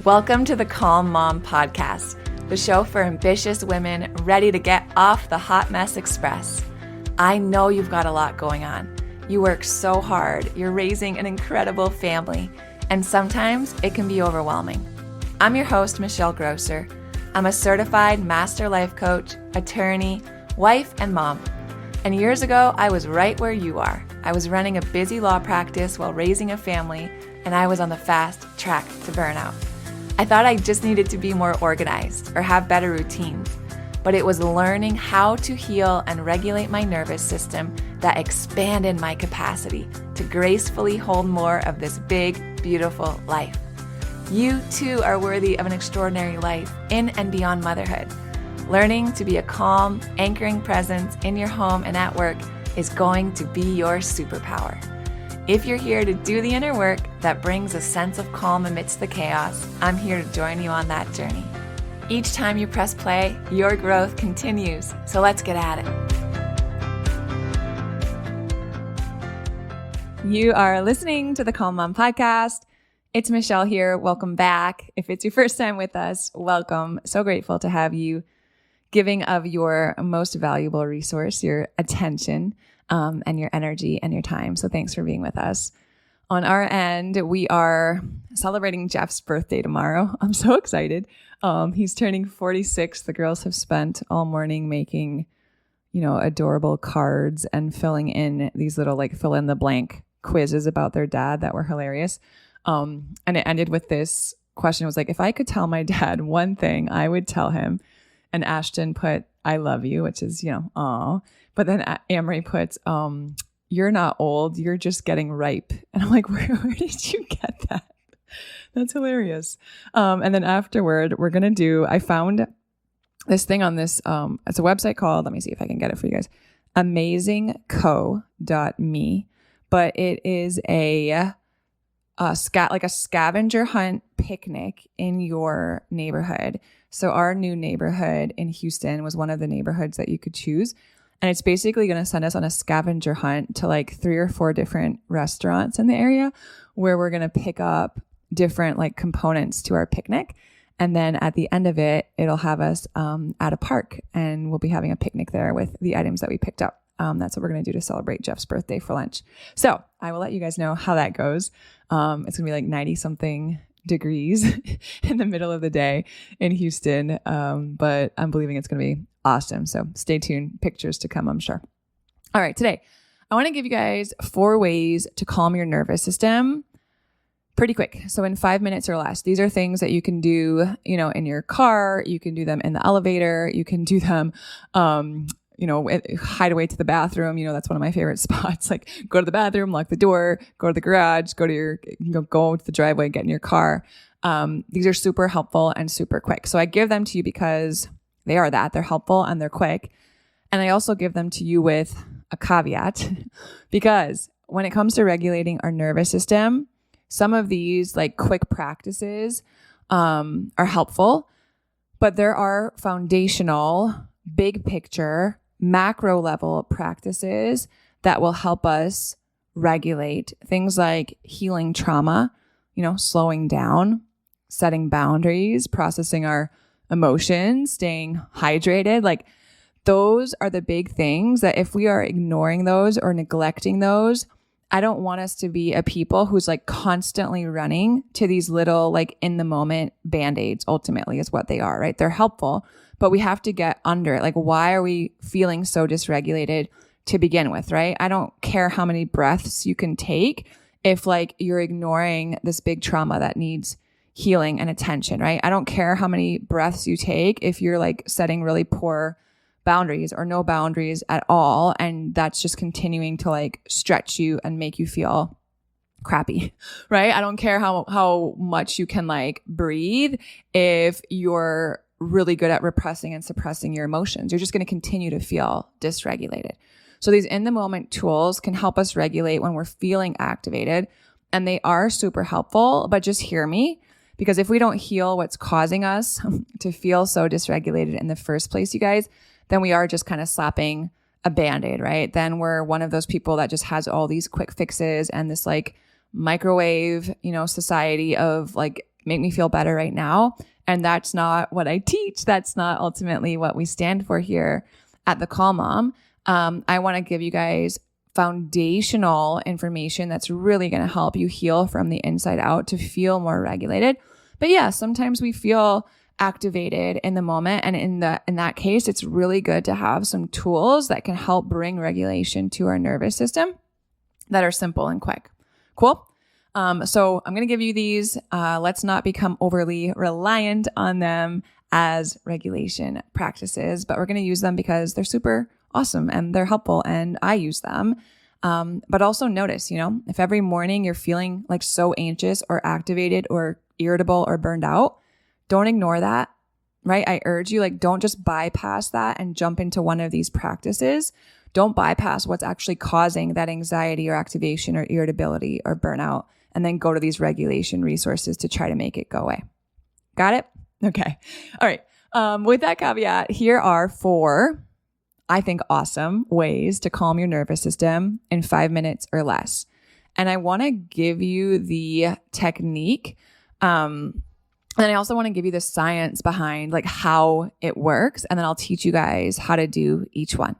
Welcome to the Calm Mom Podcast, the show for ambitious women ready to get off the hot mess express. I know you've got a lot going on. You work so hard, you're raising an incredible family, and sometimes it can be overwhelming. I'm your host, Michelle Grosser. I'm a certified master life coach, attorney, wife, and mom. And years ago, I was right where you are. I was running a busy law practice while raising a family, and I was on the fast track to burnout. I thought I just needed to be more organized or have better routines, but it was learning how to heal and regulate my nervous system that expanded my capacity to gracefully hold more of this big, beautiful life. You too are worthy of an extraordinary life in and beyond motherhood. Learning to be a calm, anchoring presence in your home and at work is going to be your superpower. If you're here to do the inner work that brings a sense of calm amidst the chaos, I'm here to join you on that journey. Each time you press play, your growth continues. So let's get at it. You are listening to the Calm Mom Podcast. It's Michelle here. Welcome back. If it's your first time with us, welcome. So grateful to have you giving of your most valuable resource, your attention, and your energy and your time. So thanks for being with us. On our end, we are celebrating Jeff's birthday tomorrow. I'm so excited. He's turning 46. The girls have spent all morning making, adorable cards and filling in these little fill in the blank quizzes about their dad that were hilarious. And it ended with this question. It was like, if I could tell my dad one thing, I would tell him. And Ashton put, I love you, which is, aw. But then Amory puts, you're not old, you're just getting ripe. And I'm like, where did you get that? That's hilarious. And then afterward, I found this thing on this, it's a website called, let me see if I can get it for you guys, amazingco.me. But it is a scavenger hunt picnic in your neighborhood. So our new neighborhood in Houston was one of the neighborhoods that you could choose. And it's basically going to send us on a scavenger hunt to 3 or 4 different restaurants in the area where we're going to pick up different components to our picnic. And then at the end of it, it'll have us at a park and we'll be having a picnic there with the items that we picked up. That's what we're going to do to celebrate Jeff's birthday for lunch. So I will let you guys know how that goes. It's going to be 90 something degrees in the middle of the day in Houston. But I'm believing it's going to be awesome. So stay tuned. Pictures to come, I'm sure. All right. Today, I want to give you guys 4 ways to calm your nervous system pretty quick. So in 5 minutes or less. These are things that you can do, in your car. You can do them in the elevator. You can do them, hide away to the bathroom. That's one of my favorite spots. Go to the bathroom, lock the door, go to the garage, go to the driveway, get in your car. These are super helpful and super quick. So I give them to you because they're helpful and they're quick. And I also give them to you with a caveat because when it comes to regulating our nervous system, some of these quick practices, are helpful, but there are foundational, big picture, macro level practices that will help us regulate things like healing trauma, slowing down, setting boundaries, processing our emotions, staying hydrated. Those are the big things that if we are ignoring those or neglecting those, I don't want us to be a people who's constantly running to these little in the moment band-aids ultimately is what they are, right? They're helpful, but we have to get under it. Why are we feeling so dysregulated to begin with, right? I don't care how many breaths you can take if you're ignoring this big trauma that needs healing and attention, right? I don't care how many breaths you take if you're setting really poor boundaries or no boundaries at all. And that's just continuing to stretch you and make you feel crappy, right? I don't care how much you can breathe if you're really good at repressing and suppressing your emotions. You're just going to continue to feel dysregulated. So these in the moment tools can help us regulate when we're feeling activated, and they are super helpful, but just hear me. Because if we don't heal what's causing us to feel so dysregulated in the first place, you guys, then we are just kind of slapping a Band-Aid, right? Then we're one of those people that just has all these quick fixes and this microwave, society of make me feel better right now. And that's not what I teach. That's not ultimately what we stand for here at the Calm Mom. I want to give you guys foundational information that's really going to help you heal from the inside out to feel more regulated. But yeah, sometimes we feel activated in the moment. And in that case, it's really good to have some tools that can help bring regulation to our nervous system that are simple and quick. Cool. So I'm going to give you these. Let's not become overly reliant on them as regulation practices, but we're going to use them because they're super awesome and they're helpful and I use them. But also notice, if every morning you're feeling like so anxious or activated or irritable or burned out, don't ignore that, right? I urge you, don't just bypass that and jump into one of these practices. Don't bypass what's actually causing that anxiety or activation or irritability or burnout, and then go to these regulation resources to try to make it go away. Got it? Okay. All right. With that caveat, here are 4, I think, awesome ways to calm your nervous system in 5 minutes or less. And I want to give you the technique. And I also want to give you the science behind how it works. And then I'll teach you guys how to do each one.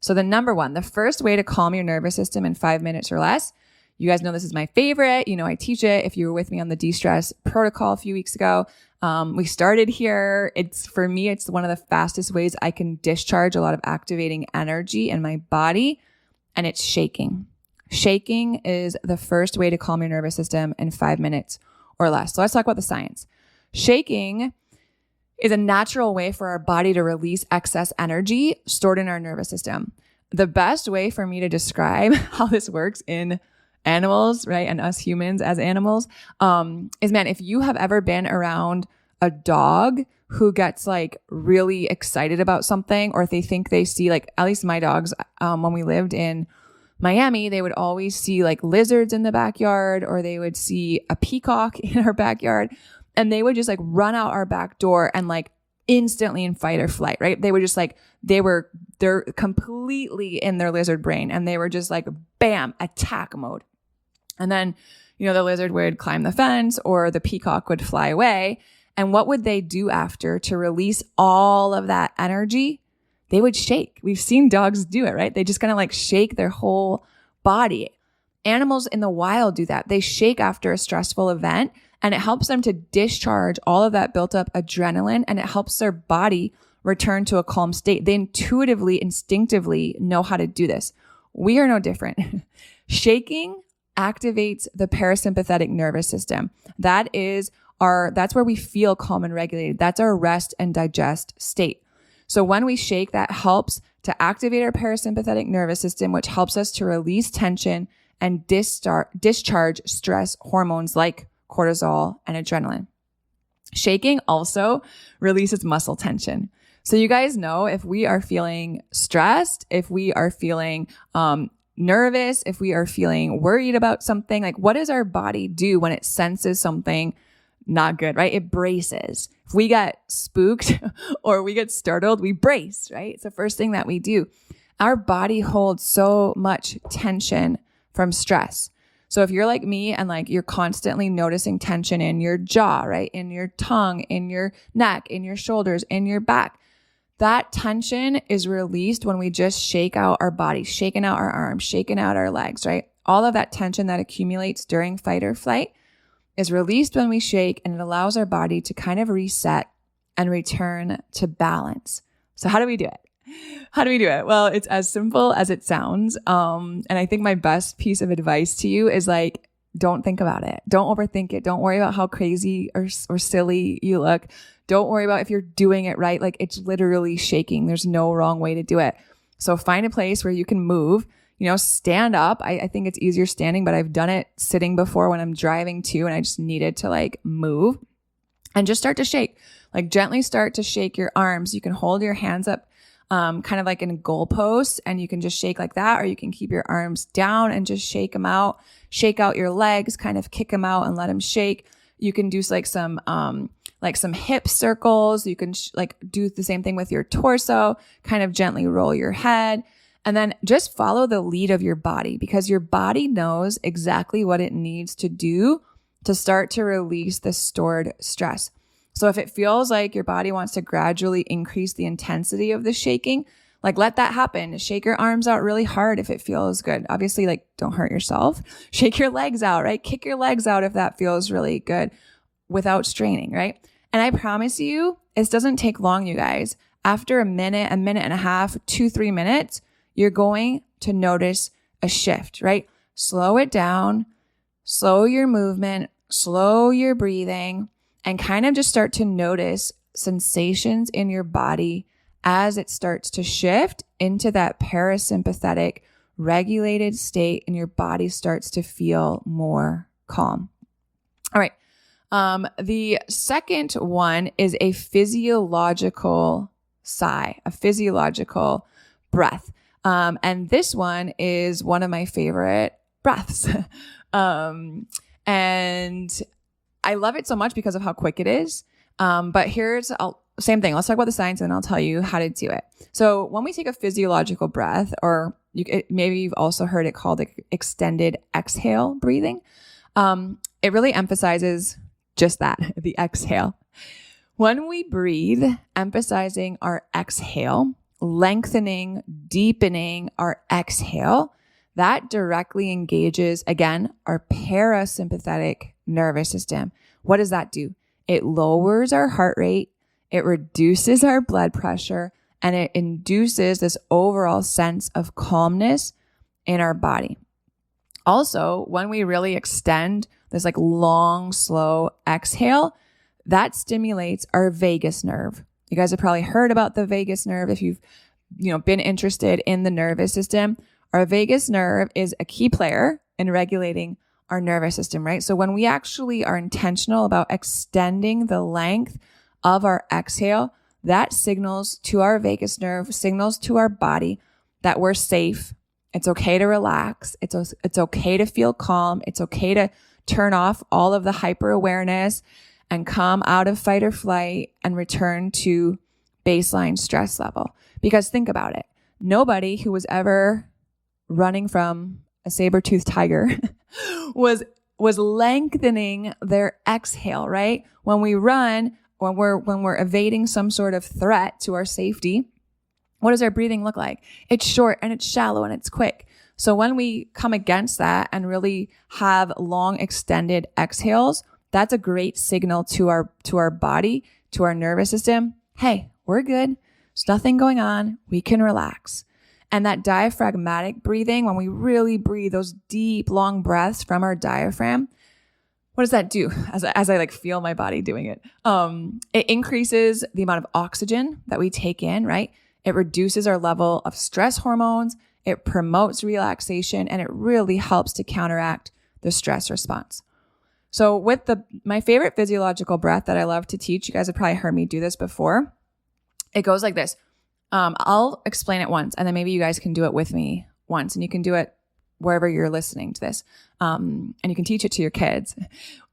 So the first way to calm your nervous system in 5 minutes or less, you guys know this is my favorite. I teach it. If you were with me on the de-stress protocol a few weeks ago, we started here. For me, it's one of the fastest ways I can discharge a lot of activating energy in my body. And it's shaking. Shaking is the first way to calm your nervous system in 5 minutes or less. So let's talk about the science. Shaking is a natural way for our body to release excess energy stored in our nervous system. The best way for me to describe how this works in animals, right, and us humans as animals, is, if you have ever been around a dog who gets really excited about something, or if they think they see, at least my dogs, when we lived in Miami, they would always see lizards in the backyard, or they would see a peacock in our backyard. And they would just run out our back door and instantly in fight or flight, right? They would just they're completely in their lizard brain and they were just bam, attack mode. And then, the lizard would climb the fence or the peacock would fly away. And what would they do after to release all of that energy? They would shake. We've seen dogs do it, right? They just kind of shake their whole body. Animals in the wild do that. They shake after a stressful event. And it helps them to discharge all of that built up adrenaline, and it helps their body return to a calm state. They intuitively, instinctively know how to do this. We are no different. Shaking activates the parasympathetic nervous system. That's where we feel calm and regulated. That's our rest and digest state. So when we shake, that helps to activate our parasympathetic nervous system, which helps us to release tension and discharge stress hormones like cortisol and adrenaline. Shaking also releases muscle tension. So you guys know, if we are feeling stressed, if we are feeling nervous, if we are feeling worried about something, what does our body do when it senses something not good, right? It braces. If we get spooked or we get startled, we brace, right? It's the first thing that we do. Our body holds so much tension from stress. So if you're like me and you're constantly noticing tension in your jaw, right? In your tongue, in your neck, in your shoulders, in your back, that tension is released when we just shake out our body, shaking out our arms, shaking out our legs, right? All of that tension that accumulates during fight or flight is released when we shake, and it allows our body to kind of reset and return to balance. So how do we do it? How do we do it? Well, it's as simple as it sounds. And I think my best piece of advice to you is don't think about it. Don't overthink it. Don't worry about how crazy or silly you look. Don't worry about if you're doing it right. It's literally shaking. There's no wrong way to do it. So find a place where you can move, stand up. I think it's easier standing, but I've done it sitting before when I'm driving too. And I just needed to move and just start to shake, gently start to shake your arms. You can hold your hands up kind of in a goalpost, and you can just shake like that, or you can keep your arms down and just shake them out. Shake out your legs, kind of kick them out and let them shake. You can do some hip circles. You can do the same thing with your torso, kind of gently roll your head, and then just follow the lead of your body, because your body knows exactly what it needs to do to start to release the stored stress. So if it feels like your body wants to gradually increase the intensity of the shaking, like let that happen. Shake your arms out really hard if it feels good. Obviously, like don't hurt yourself. Shake your legs out, right? Kick your legs out if that feels really good without straining, right? And I promise you, it doesn't take long, you guys. After a minute and a half, 2-3 minutes, you're going to notice a shift, right? Slow it down, slow your movement, slow your breathing, and kind of just start to notice sensations in your body as it starts to shift into that parasympathetic, regulated state, and your body starts to feel more calm. All right. The second one is a physiological sigh, a physiological breath. And this one is one of my favorite breaths. And I love it so much because of how quick it is. But same thing. Let's talk about the science and I'll tell you how to do it. So when we take a physiological breath, or maybe you've also heard it called extended exhale breathing, it really emphasizes just that, the exhale. When we breathe, emphasizing our exhale, lengthening, deepening our exhale, that directly engages, again, our parasympathetic nervous system. What does that do? It lowers our heart rate, it reduces our blood pressure, and it induces this overall sense of calmness in our body. Also, when we really extend this like long, slow exhale, that stimulates our vagus nerve. You guys have probably heard about the vagus nerve if you've been interested in the nervous system. Our vagus nerve is a key player in regulating our nervous system, right? So when we actually are intentional about extending the length of our exhale, that signals to our vagus nerve, signals to our body that we're safe. It's okay to relax. It's okay to feel calm. It's okay to turn off all of the hyper awareness and come out of fight or flight and return to baseline stress level. Because think about it. Nobody who was ever running from a saber-toothed tiger was lengthening their exhale, right? When we run, when we're evading some sort of threat to our safety, what does our breathing look like? It's short and it's shallow and it's quick. So when we come against that and really have long extended exhales, that's a great signal to our body, to our nervous system. Hey, we're good. There's nothing going on. We can relax. And that diaphragmatic breathing, when we really breathe those deep, long breaths from our diaphragm, what does that do as I like feel my body doing it? It increases the amount of oxygen that we take in, right? It reduces our level of stress hormones. It promotes relaxation, and it really helps to counteract the stress response. So with my favorite physiological breath that I love to teach, you guys have probably heard me do this before. It goes like this. I'll explain it once, and then maybe you guys can do it with me once, and you can do it wherever you're listening to this. And you can teach it to your kids.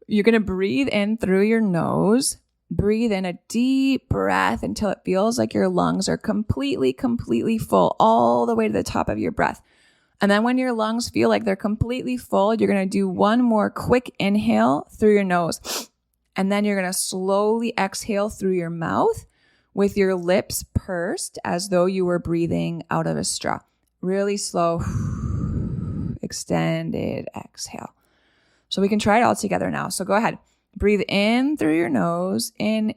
You're going to breathe in through your nose. Breathe in a deep breath until it feels like your lungs are completely full, all the way to the top of your breath. And then when your lungs feel like they're completely full, you're going to do one more quick inhale through your nose. And then you're going to slowly exhale through your mouth with your lips pursed as though you were breathing out of a straw. Really slow, extended exhale. So we can try it all together now. So go ahead. Breathe in through your nose, in,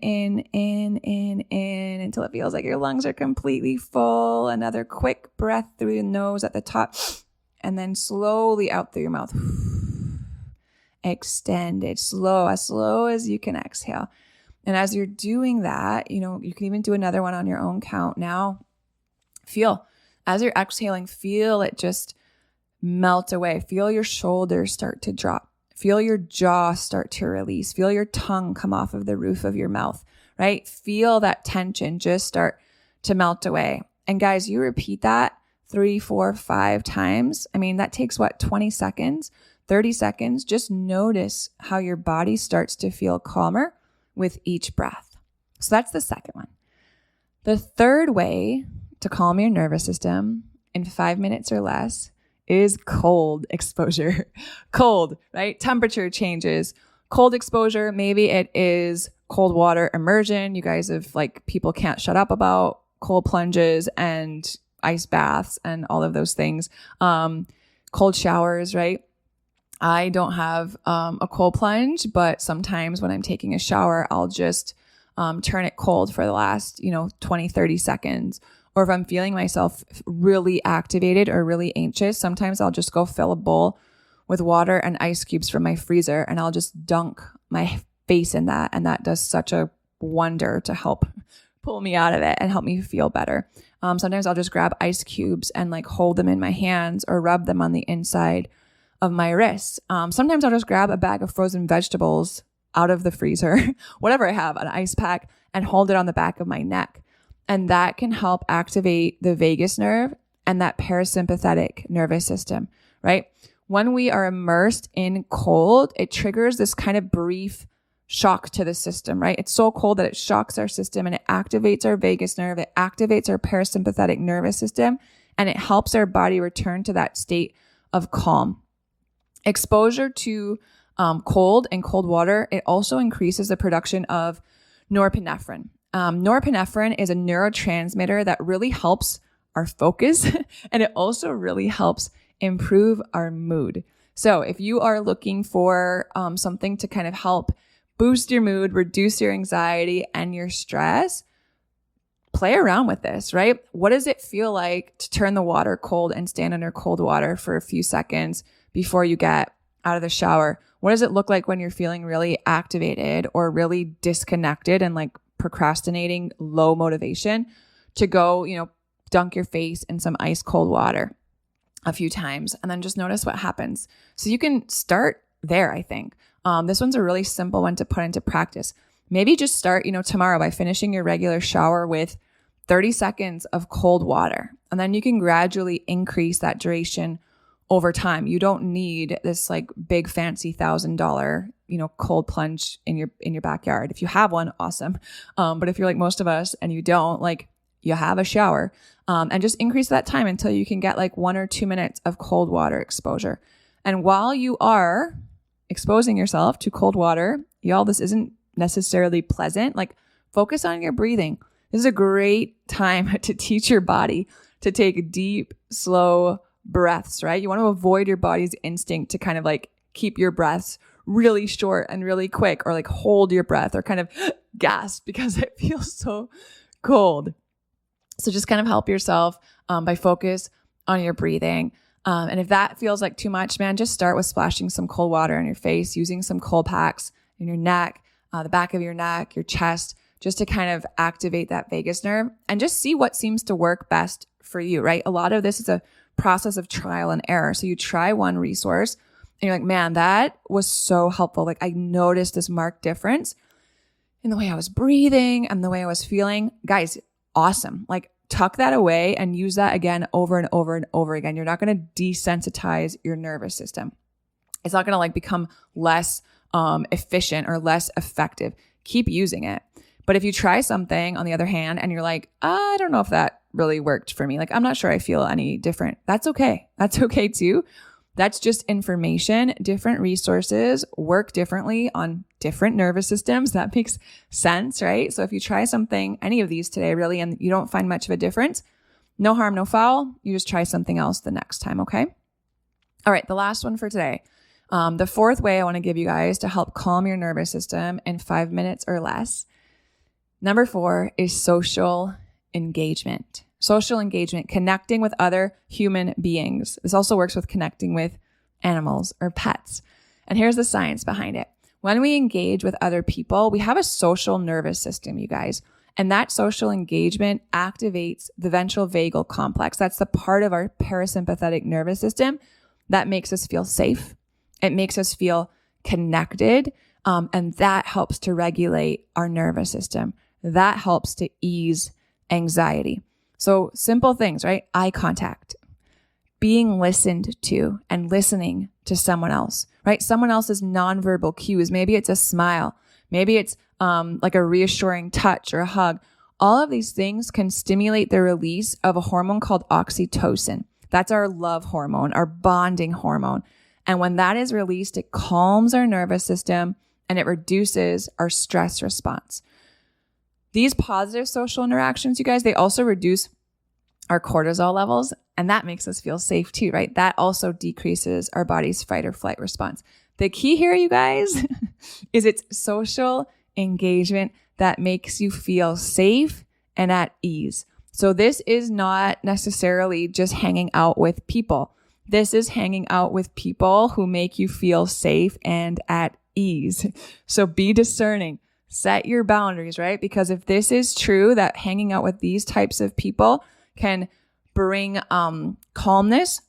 until it feels like your lungs are completely full. Another quick breath through your nose at the top, and then slowly out through your mouth. Extended, slow, as slow as you can exhale. And as you're doing that, you can even do another one on your own count. Now, as you're exhaling, feel it just melt away. Feel your shoulders start to drop. Feel your jaw start to release. Feel your tongue come off of the roof of your mouth, right? Feel that tension just start to melt away. And guys, you repeat that 3, 4, 5 times. I mean, that takes 20 seconds, 30 seconds. Just notice how your body starts to feel calmer with each breath. So that's the second one. The third way to calm your nervous system in 5 minutes or less is cold exposure. Cold, right? Temperature changes, Cold exposure, maybe it is cold water immersion. You guys have people can't shut up about cold plunges and ice baths and all of those things. Cold showers, right? I don't have a cold plunge, but sometimes when I'm taking a shower, I'll just turn it cold for the last, 20, 30 seconds. Or if I'm feeling myself really activated or really anxious, sometimes I'll just go fill a bowl with water and ice cubes from my freezer, and I'll just dunk my face in that. And that does such a wonder to help pull me out of it and help me feel better. Sometimes I'll just grab ice cubes and hold them in my hands or rub them on the inside of my wrists. Sometimes I'll just grab a bag of frozen vegetables out of the freezer, whatever I have, an ice pack, and hold it on the back of my neck. And that can help activate the vagus nerve and that parasympathetic nervous system, right? When we are immersed in cold, it triggers this kind of brief shock to the system, right? It's so cold that it shocks our system and it activates our vagus nerve. It activates our parasympathetic nervous system, and it helps our body return to that state of calm. Exposure to cold and cold water, it also increases the production of norepinephrine. Norepinephrine is a neurotransmitter that really helps our focus, and it also really helps improve our mood. So if you are looking for something to kind of help boost your mood, reduce your anxiety and your stress, play around with this, right? What does it feel like to turn the water cold and stand under cold water for a few seconds before you get out of the shower? What does it look like when you're feeling really activated or really disconnected and procrastinating, low motivation, to go, dunk your face in some ice cold water a few times and then just notice what happens. So you can start there, I think. This one's a really simple one to put into practice. Maybe just start, tomorrow by finishing your regular shower with 30 seconds of cold water. And then you can gradually increase that duration over time. You don't need this big fancy $1,000, cold plunge in your backyard. If you have one, awesome. But if you're like most of us and you don't, you have a shower, and just increase that time until you can get 1 or 2 minutes of cold water exposure. And while you are exposing yourself to cold water, y'all, this isn't necessarily pleasant. Focus on your breathing. This is a great time to teach your body to take deep, slow breaths, right? You want to avoid your body's instinct to kind of keep your breaths really short and really quick, or hold your breath or kind of gasp because it feels so cold. So just kind of help yourself by focus on your breathing. And if that feels like too much, man, just start with splashing some cold water on your face, using some cold packs in your neck, the back of your neck, your chest, just to kind of activate that vagus nerve and just see what seems to work best for you, right? A lot of this is a process of trial and error. So you try one resource and you're like, man, that was so helpful. I noticed this marked difference in the way I was breathing and the way I was feeling. Guys, awesome. Tuck that away and use that again over and over and over again. You're not going to desensitize your nervous system. It's not going to become less efficient or less effective. Keep using it. But if you try something on the other hand and you're like, I don't know if that really worked for me, I'm not sure I feel any different. That's okay. That's okay too. That's just information. Different resources work differently on different nervous systems. That makes sense, right? So if you try something, any of these today really, and you don't find much of a difference, no harm, no foul. You just try something else the next time, okay? All right, the last one for today. The fourth way I want to give you guys to help calm your nervous system in 5 minutes or less. Number 4 is social engagement. Social engagement, connecting with other human beings. This also works with connecting with animals or pets. And here's the science behind it. When we engage with other people, we have a social nervous system, you guys. And that social engagement activates the ventral vagal complex. That's the part of our parasympathetic nervous system that makes us feel safe. It makes us feel connected. And that helps to regulate our nervous system. That helps to ease anxiety. So simple things, right? Eye contact, being listened to and listening to someone else, right? Someone else's nonverbal cues. Maybe it's a smile. Maybe it's a reassuring touch or a hug. All of these things can stimulate the release of a hormone called oxytocin. That's our love hormone, our bonding hormone. And when that is released, it calms our nervous system and it reduces our stress response. These positive social interactions, you guys, they also reduce our cortisol levels, and that makes us feel safe too, right? That also decreases our body's fight or flight response. The key here, you guys, is it's social engagement that makes you feel safe and at ease. So this is not necessarily just hanging out with people. This is hanging out with people who make you feel safe and at ease. So be discerning. Set your boundaries, right? Because if this is true, that hanging out with these types of people can bring calmness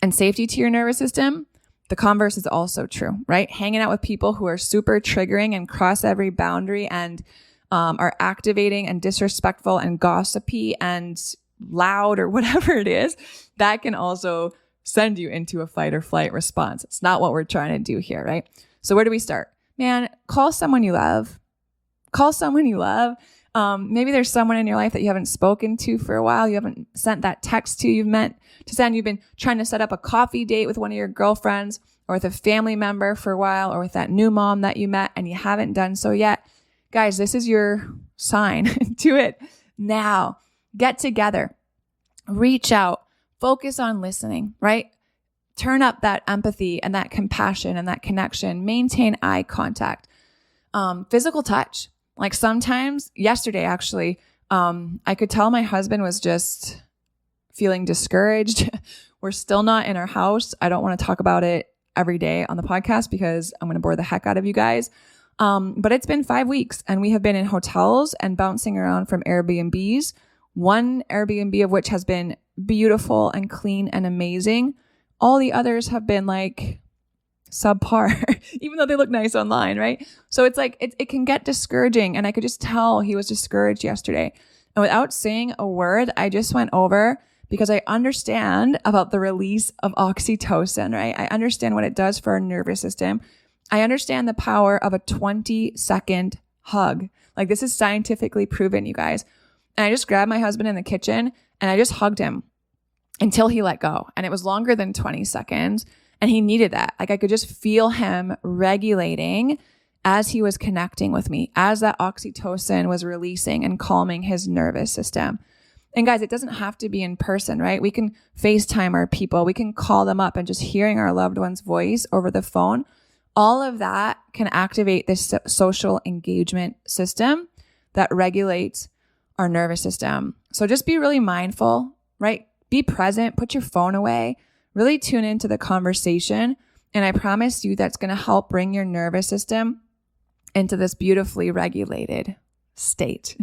and safety to your nervous system, the converse is also true, right? Hanging out with people who are super triggering and cross every boundary and are activating and disrespectful and gossipy and loud or whatever it is, that can also send you into a fight or flight response. It's not what we're trying to do here, right? So where do we start? Man, call someone you love. Call someone you love. Maybe there's someone in your life that you haven't spoken to for a while. You haven't sent that text to you've meant to send. You've been trying to set up a coffee date with one of your girlfriends or with a family member for a while, or with that new mom that you met and you haven't done so yet. Guys, this is your sign. Do it now. Get together. Reach out. Focus on listening, right? Turn up that empathy and that compassion and that connection. Maintain eye contact. Physical touch. Like sometimes, yesterday actually, I could tell my husband was just feeling discouraged. We're still not in our house. I don't want to talk about it every day on the podcast because I'm going to bore the heck out of you guys. But it's been 5 weeks and we have been in hotels and bouncing around from Airbnbs. One Airbnb of which has been beautiful and clean and amazing. All the others have been like subpar, even though they look nice online, right? So it's like, it can get discouraging. And I could just tell he was discouraged yesterday. And without saying a word, I just went over because I understand about the release of oxytocin, right? I understand what it does for our nervous system. I understand the power of a 20-second hug. Like this is scientifically proven, you guys. And I just grabbed my husband in the kitchen and I just hugged him until he let go. And it was longer than 20 seconds. And he needed that. Like I could just feel him regulating as he was connecting with me, as that oxytocin was releasing and calming his nervous system. And guys, it doesn't have to be in person, right? We can FaceTime our people. We can call them up, and just hearing our loved one's voice over the phone, all of that can activate this social engagement system that regulates our nervous system. So just be really mindful, right? Be present, put your phone away, really tune into the conversation. And I promise you that's going to help bring your nervous system into this beautifully regulated state.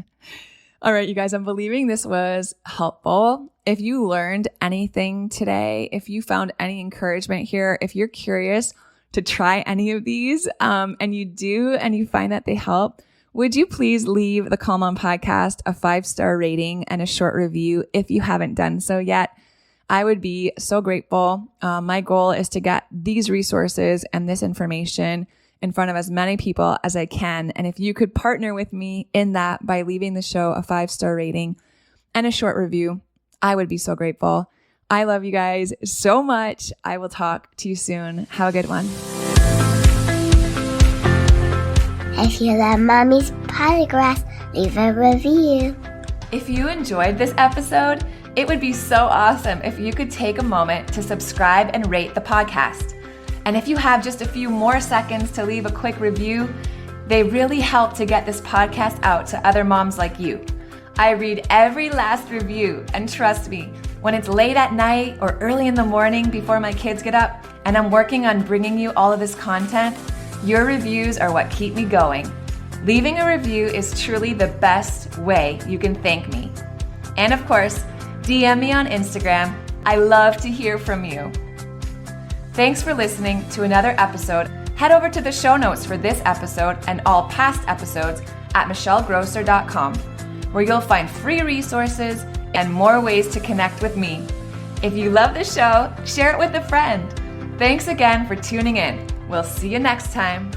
All right, you guys, I'm believing this was helpful. If you learned anything today, if you found any encouragement here, if you're curious to try any of these, and you do, and you find that they help, would you please leave the Calm On Podcast a 5-star rating and a short review if you haven't done so yet? I would be so grateful. My goal is to get these resources and this information in front of as many people as I can. And if you could partner with me in that by leaving the show a 5-star rating and a short review, I would be so grateful. I love you guys so much. I will talk to you soon. Have a good one. If you love Mommy's Podcast, leave a review. If you enjoyed this episode, it would be so awesome if you could take a moment to subscribe and rate the podcast. And if you have just a few more seconds to leave a quick review, they really help to get this podcast out to other moms like you. I read every last review, and trust me, when it's late at night or early in the morning before my kids get up and I'm working on bringing you all of this content, your reviews are what keep me going. Leaving a review is truly the best way you can thank me. And of course, DM me on Instagram. I love to hear from you. Thanks for listening to another episode. Head over to the show notes for this episode and all past episodes at michellegrosser.com, where you'll find free resources and more ways to connect with me. If you love the show, share it with a friend. Thanks again for tuning in. We'll see you next time.